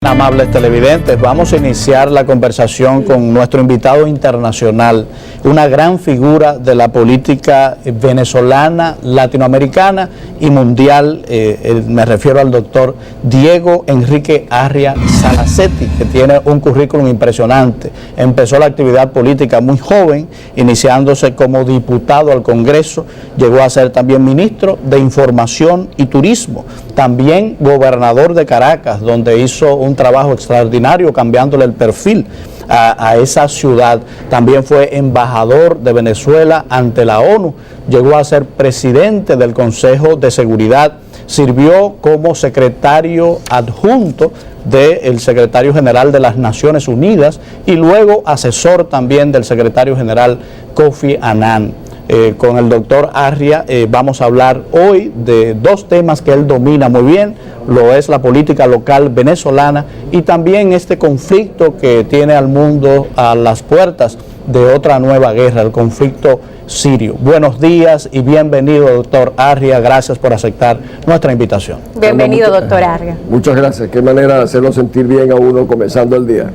Amables televidentes, vamos a iniciar la conversación con nuestro invitado internacional, una gran figura de la política venezolana, latinoamericana y mundial. Me refiero al doctor Diego Enrique Arria Salacetti, que tiene un currículum impresionante. Empezó la actividad política muy joven, iniciándose como diputado al Congreso, llegó a ser también ministro de Información y Turismo, también gobernador de Caracas, donde hizo un trabajo extraordinario cambiándole el perfil a esa ciudad. También fue embajador de Venezuela ante la ONU, llegó a ser presidente del Consejo de Seguridad, sirvió como secretario adjunto del secretario general de las Naciones Unidas y luego asesor también del secretario general Kofi Annan. Con el doctor Arria vamos a hablar hoy de dos temas que él domina muy bien, lo es la política local venezolana y también este conflicto que tiene al mundo a las puertas de otra nueva guerra, el conflicto sirio. Buenos días y bienvenido, doctor Arria, gracias por aceptar nuestra invitación. Bienvenido, doctor Arria. Muchas gracias, qué manera de hacerlo sentir bien a uno comenzando el día.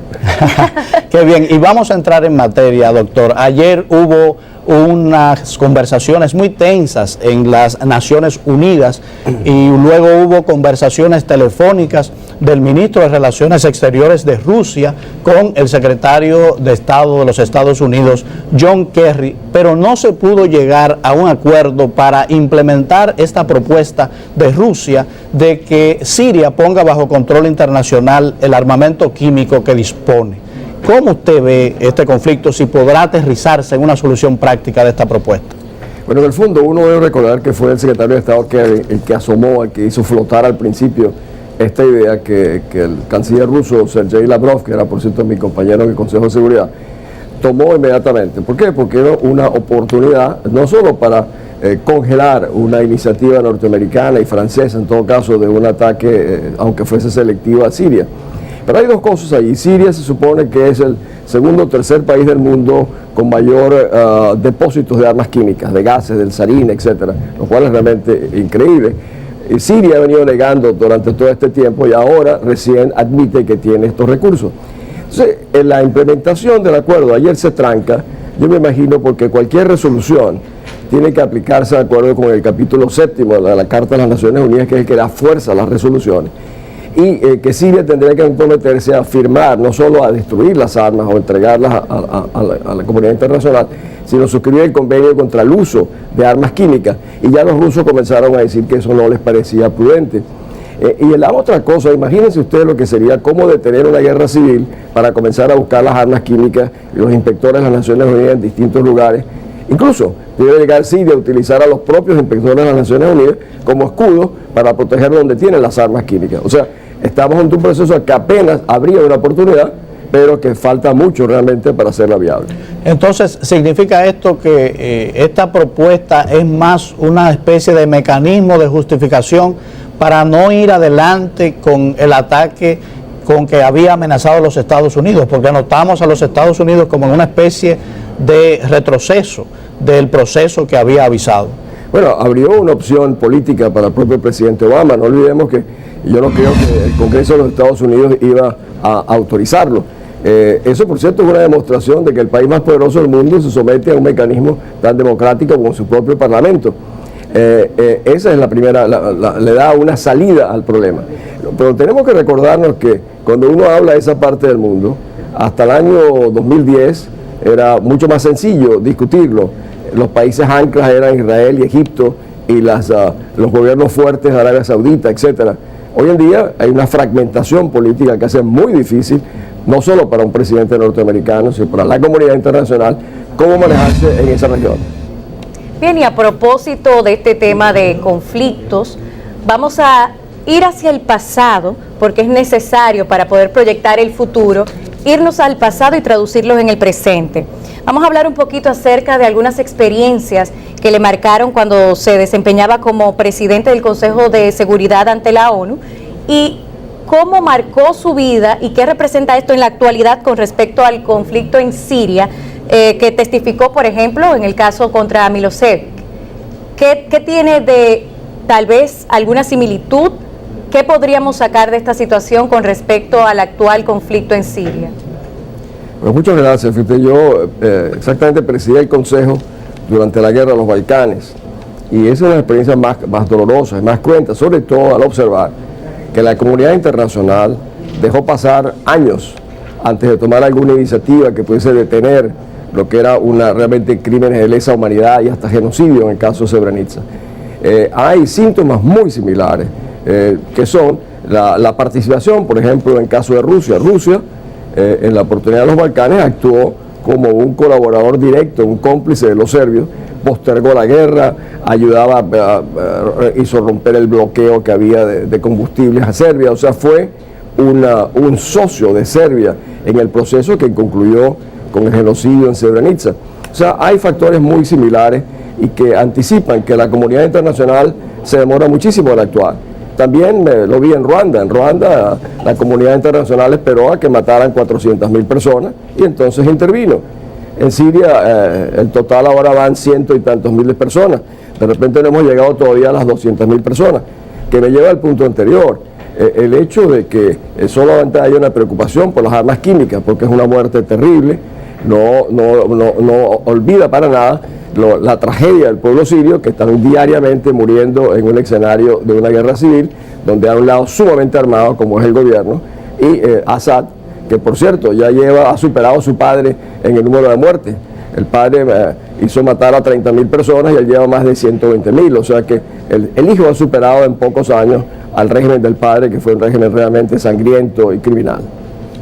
Qué bien, y vamos a entrar en materia, doctor. Ayer hubo unas conversaciones muy tensas en las Naciones Unidas y luego hubo conversaciones telefónicas del ministro de Relaciones Exteriores de Rusia con el secretario de Estado de los Estados Unidos, John Kerry, pero no se pudo llegar a un acuerdo para implementar esta propuesta de Rusia de que Siria ponga bajo control internacional el armamento químico que dispone. ¿Cómo usted ve este conflicto, si podrá aterrizarse en una solución práctica de esta propuesta? Bueno, en el fondo uno debe recordar que fue el secretario de Estado el que asomó, el que hizo flotar al principio esta idea que el canciller ruso Sergei Lavrov, que era por cierto mi compañero en el Consejo de Seguridad, tomó inmediatamente. ¿Por qué? Porque era una oportunidad no solo para congelar una iniciativa norteamericana y francesa, en todo caso, de un ataque, aunque fuese selectivo, a Siria. Pero hay dos cosas ahí. Siria se supone que es el segundo o tercer país del mundo con mayor depósitos de armas químicas, de gases, del sarín, etcétera, lo cual es realmente increíble. Siria ha venido negando durante todo este tiempo y ahora recién admite que tiene estos recursos. Entonces, en la implementación del acuerdo ayer se tranca, yo me imagino, porque cualquier resolución tiene que aplicarse de acuerdo con el capítulo 7 de la Carta de las Naciones Unidas, que es el que da fuerza a las resoluciones. Y que Siria tendría que comprometerse a firmar, no solo a destruir las armas o entregarlas a la comunidad internacional, sino suscribir el convenio contra el uso de armas químicas. Y ya los rusos comenzaron a decir que eso no les parecía prudente. Y la otra cosa, imagínense ustedes lo que sería cómo detener una guerra civil para comenzar a buscar las armas químicas y los inspectores de las Naciones Unidas en distintos lugares. Incluso debe llegar Siria a utilizar a los propios inspectores de las Naciones Unidas como escudo para proteger donde tienen las armas químicas. O sea, estamos en un proceso que apenas habría una oportunidad, pero que falta mucho realmente para hacerla viable. Entonces, ¿significa esto que esta propuesta es más una especie de mecanismo de justificación para no ir adelante con el ataque con que había amenazado a los Estados Unidos? Porque notamos a los Estados Unidos como en una especie de retroceso del proceso que había avisado. Bueno, abrió una opción política para el propio presidente Obama. No olvidemos que yo no creo que el Congreso de los Estados Unidos iba a autorizarlo. Eso, por cierto, es una demostración de que el país más poderoso del mundo se somete a un mecanismo tan democrático como su propio parlamento. Esa es la primera, le da una salida al problema. Pero tenemos que recordarnos que cuando uno habla de esa parte del mundo, hasta el año 2010 era mucho más sencillo discutirlo. Los países anclas eran Israel y Egipto y los gobiernos fuertes de Arabia Saudita, etcétera. Hoy en día hay una fragmentación política que hace muy difícil, no solo para un presidente norteamericano, sino para la comunidad internacional, cómo manejarse en esa región. Bien, y a propósito de este tema de conflictos, vamos a ir hacia el pasado, porque es necesario para poder proyectar el futuro, irnos al pasado y traducirlos en el presente. Vamos a hablar un poquito acerca de algunas experiencias que le marcaron cuando se desempeñaba como presidente del Consejo de Seguridad ante la ONU y cómo marcó su vida y qué representa esto en la actualidad con respecto al conflicto en Siria, que testificó, por ejemplo, en el caso contra Milosevic. ¿Qué tiene de tal vez alguna similitud ¿Qué podríamos sacar de esta situación con respecto al actual conflicto en Siria? Pues muchas gracias. Fíjate, yo exactamente presidí el Consejo durante la guerra de los Balcanes, y esa es una experiencia más dolorosa y más cruenta, sobre todo al observar que la comunidad internacional dejó pasar años antes de tomar alguna iniciativa que pudiese detener lo que era realmente crímenes de lesa humanidad y hasta genocidio en el caso de Srebrenica. Hay síntomas muy similares, que son la participación, por ejemplo, en el caso de Rusia. Rusia, en la oportunidad de los Balcanes, actuó como un colaborador directo, un cómplice de los serbios, postergó la guerra, ayudaba, hizo romper el bloqueo que había de combustibles a Serbia, o sea, fue un socio de Serbia en el proceso que concluyó con el genocidio en Srebrenica. O sea, hay factores muy similares y que anticipan que la comunidad internacional se demora muchísimo en actuar. También lo vi en Ruanda. En Ruanda la comunidad internacional esperó a que mataran 400.000 personas y entonces intervino. En Siria el total ahora van 100 y tantos miles de personas. De repente no hemos llegado todavía a las 200.000 personas, que me lleva al punto anterior. El hecho de que solamente haya una preocupación por las armas químicas, porque es una muerte terrible, no olvida para nada la tragedia del pueblo sirio, que están diariamente muriendo en un escenario de una guerra civil, donde hay un lado sumamente armado como es el gobierno, y Assad, que por cierto ya ha superado a su padre en el número de muertes. El padre hizo matar a 30.000 personas y él lleva más de 120.000, o sea que el hijo ha superado en pocos años al régimen del padre, que fue un régimen realmente sangriento y criminal.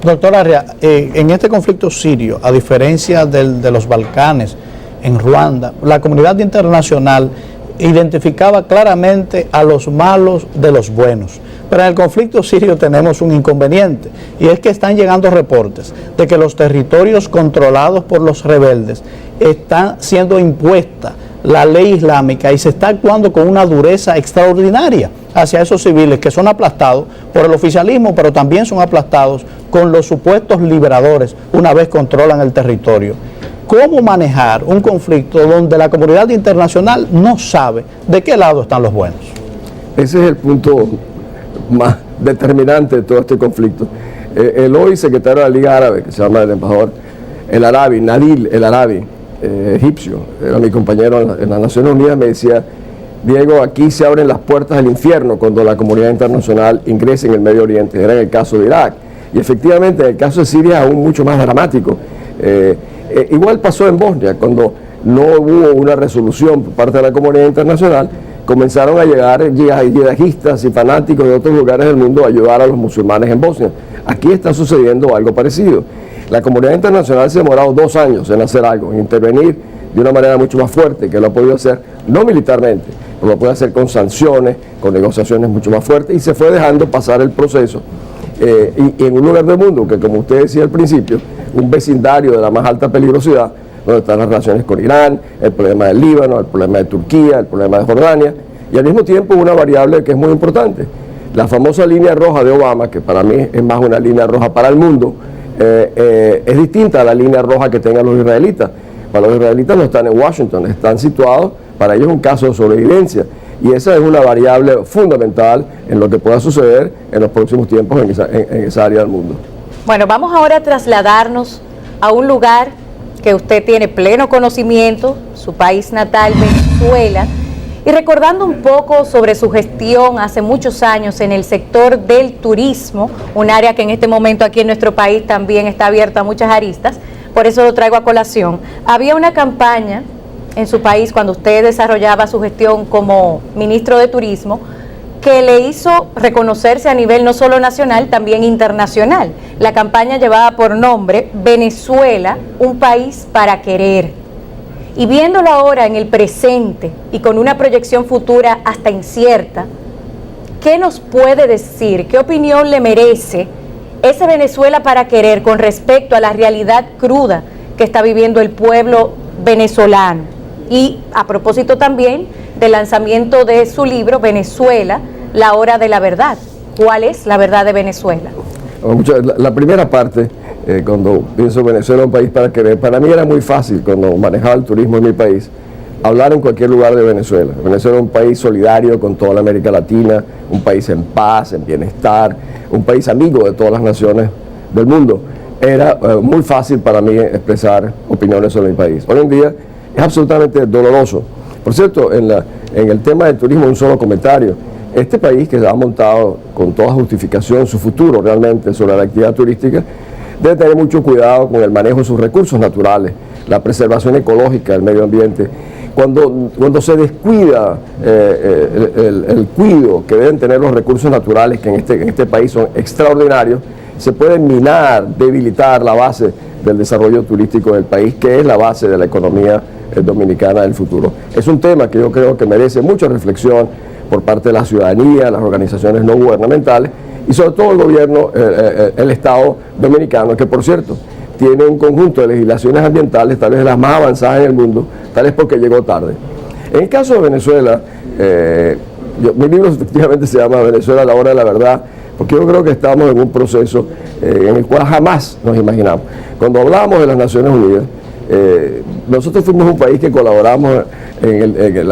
Doctor Arria, en este conflicto sirio, a diferencia de los Balcanes, en Ruanda, la comunidad internacional identificaba claramente a los malos de los buenos. Pero en el conflicto sirio tenemos un inconveniente, y es que están llegando reportes de que los territorios controlados por los rebeldes están siendo impuesta la ley islámica y se está actuando con una dureza extraordinaria hacia esos civiles que son aplastados por el oficialismo, pero también son aplastados con los supuestos liberadores una vez controlan el territorio. ¿Cómo manejar un conflicto donde la comunidad internacional no sabe de qué lado están los buenos? Ese es el punto más determinante de todo este conflicto. El hoy secretario de la Liga Árabe, que se llama el embajador El Arabi, Nabil El Arabi, egipcio, era mi compañero en las Naciones Unidas, me decía: Diego, aquí se abren las puertas del infierno cuando la comunidad internacional ingresa en el Medio Oriente. Era en el caso de Irak. Y efectivamente, en el caso de Siria, aún mucho más dramático. Igual pasó en Bosnia, cuando no hubo una resolución por parte de la comunidad internacional, comenzaron a llegar yihadistas y fanáticos de otros lugares del mundo a ayudar a los musulmanes en Bosnia. Aquí está sucediendo algo parecido. La comunidad internacional se ha demorado 2 años en hacer algo, en intervenir de una manera mucho más fuerte, que lo ha podido hacer no militarmente, pero lo puede hacer con sanciones, con negociaciones mucho más fuertes, y se fue dejando pasar el proceso. Y en un lugar del mundo que, como usted decía al principio, un vecindario de la más alta peligrosidad, donde están las relaciones con Irán, el problema del Líbano, el problema de Turquía, el problema de Jordania, y al mismo tiempo una variable que es muy importante, la famosa línea roja de Obama, que para mí es más una línea roja para el mundo, es distinta a la línea roja que tengan los israelitas. Para los israelitas no están en Washington, están situados, para ellos es un caso de sobrevivencia, y esa es una variable fundamental en lo que pueda suceder en los próximos tiempos en esa área del mundo. Bueno, vamos ahora a trasladarnos a un lugar que usted tiene pleno conocimiento, su país natal, Venezuela, y recordando un poco sobre su gestión hace muchos años en el sector del turismo, un área que en este momento aquí en nuestro país también está abierta a muchas aristas, por eso lo traigo a colación. Había una campaña en su país cuando usted desarrollaba su gestión como ministro de Turismo que le hizo reconocerse a nivel no solo nacional, también internacional. La campaña llevaba por nombre Venezuela, un país para querer. Y viéndolo ahora en el presente y con una proyección futura hasta incierta, ¿qué nos puede decir? ¿Qué opinión le merece ese Venezuela para querer con respecto a la realidad cruda que está viviendo el pueblo venezolano? Y a propósito también del lanzamiento de su libro Venezuela, la hora de la verdad. ¿Cuál es la verdad de Venezuela? La primera parte, cuando pienso Venezuela un país para querer, para mí era muy fácil cuando manejaba el turismo en mi país, hablar en cualquier lugar de Venezuela. Venezuela es un país solidario con toda la América Latina, un país en paz, en bienestar, un país amigo de todas las naciones del mundo. Era muy fácil para mí expresar opiniones sobre mi país. Hoy en día es absolutamente doloroso. Por cierto, en el tema del turismo, un solo comentario. Este país que ha montado con toda justificación su futuro realmente sobre la actividad turística, debe tener mucho cuidado con el manejo de sus recursos naturales, la preservación ecológica del medio ambiente. Cuando se descuida el cuidado que deben tener los recursos naturales, que en este país son extraordinarios, se puede minar, debilitar la base del desarrollo turístico del país, que es la base de la economía dominicana del futuro. Es un tema que yo creo que merece mucha reflexión por parte de la ciudadanía, las organizaciones no gubernamentales y sobre todo el gobierno, el Estado dominicano, que por cierto tiene un conjunto de legislaciones ambientales, tal vez las más avanzadas en el mundo, tal vez porque llegó tarde. En el caso de Venezuela, mi libro efectivamente se llama Venezuela a la hora de la verdad, porque yo creo que estamos en un proceso en el cual jamás nos imaginamos. Cuando hablamos de las Naciones Unidas, nosotros fuimos un país que colaboramos en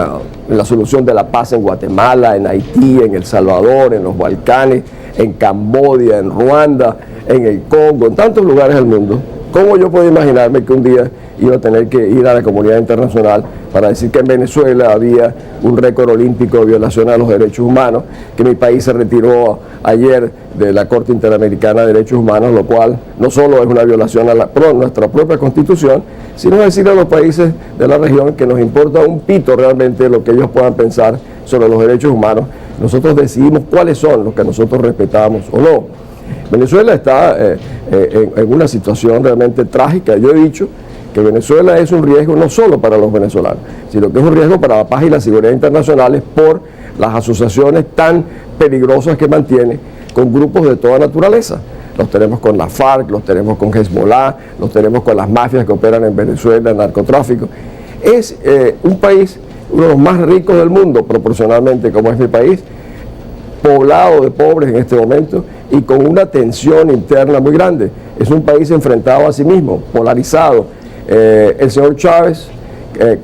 la solución de la paz en Guatemala, en Haití, en El Salvador, en los Balcanes, en Camboya, en Ruanda, en el Congo, en tantos lugares del mundo. ¿Cómo yo puedo imaginarme que un día iba a tener que ir a la comunidad internacional para decir que en Venezuela había un récord olímpico de violación a los derechos humanos, que mi país se retiró ayer de la Corte Interamericana de Derechos Humanos, lo cual no solo es una violación a nuestra propia Constitución, sino decirle a los países de la región que nos importa un pito realmente lo que ellos puedan pensar sobre los derechos humanos? Nosotros decidimos cuáles son los que nosotros respetamos o no. Venezuela está en una situación realmente trágica. Yo he dicho que Venezuela es un riesgo no solo para los venezolanos, sino que es un riesgo para la paz y la seguridad internacionales por las asociaciones tan peligrosas que mantiene con grupos de toda naturaleza. Los tenemos con la FARC, los tenemos con Hezbollah, los tenemos con las mafias que operan en Venezuela, el narcotráfico. Es un país, uno de los más ricos del mundo proporcionalmente, como es mi país, poblado de pobres en este momento y con una tensión interna muy grande. Es un país enfrentado a sí mismo, polarizado. El señor Chávez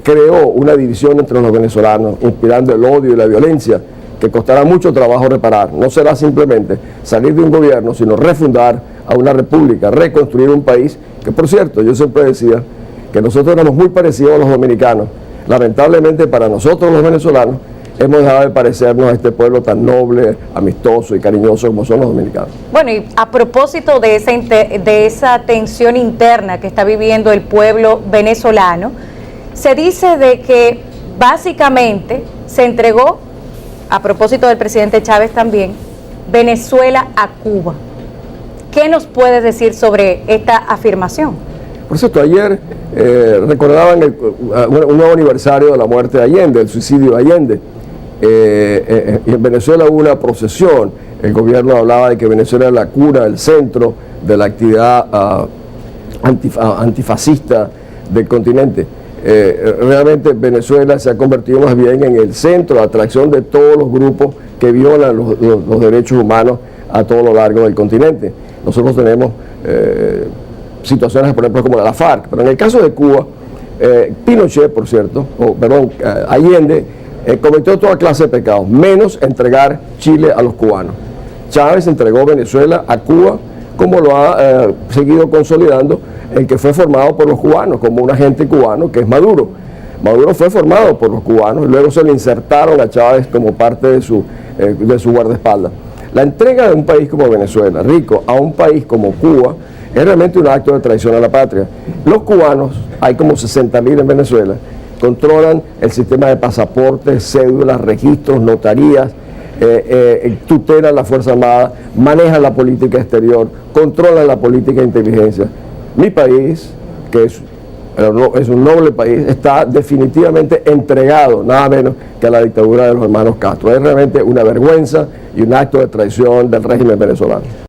creó una división entre los venezolanos, inspirando el odio y la violencia, que costará mucho trabajo reparar. No será simplemente salir de un gobierno, sino refundar a una república, reconstruir un país, que por cierto, yo siempre decía que nosotros éramos muy parecidos a los dominicanos. Lamentablemente para nosotros los venezolanos, hemos dejado de parecernos a este pueblo tan noble, amistoso y cariñoso como son los dominicanos. Bueno, y a propósito de esa tensión interna que está viviendo el pueblo venezolano, se dice de que básicamente se entregó, a propósito del presidente Chávez también, Venezuela a Cuba. ¿Qué nos puedes decir sobre esta afirmación? Por cierto, ayer recordaban un nuevo aniversario de la muerte de Allende, el suicidio de Allende. Y en Venezuela hubo una procesión. El gobierno hablaba de que Venezuela era la cuna, el centro de la actividad antifascista del continente. Realmente Venezuela se ha convertido más bien en el centro de atracción de todos los grupos que violan los derechos humanos a todo lo largo del continente. Nosotros tenemos situaciones, por ejemplo, como la FARC, pero en el caso de Cuba, Pinochet, por cierto, Allende, cometió toda clase de pecados, menos entregar Chile a los cubanos. Chávez entregó Venezuela a Cuba, como lo ha seguido consolidando el que fue formado por los cubanos, como un agente cubano que es Maduro. Maduro fue formado por los cubanos y luego se le insertaron a Chávez como parte de su guardaespaldas. La entrega de un país como Venezuela, rico, a un país como Cuba, es realmente un acto de traición a la patria. Los cubanos, hay como 60.000 en Venezuela, controlan el sistema de pasaportes, cédulas, registros, notarías, tutelan la Fuerza Armada, manejan la política exterior, controlan la política de inteligencia. Mi país, que es un noble país, está definitivamente entregado, nada menos que a la dictadura de los hermanos Castro. Es realmente una vergüenza y un acto de traición del régimen venezolano.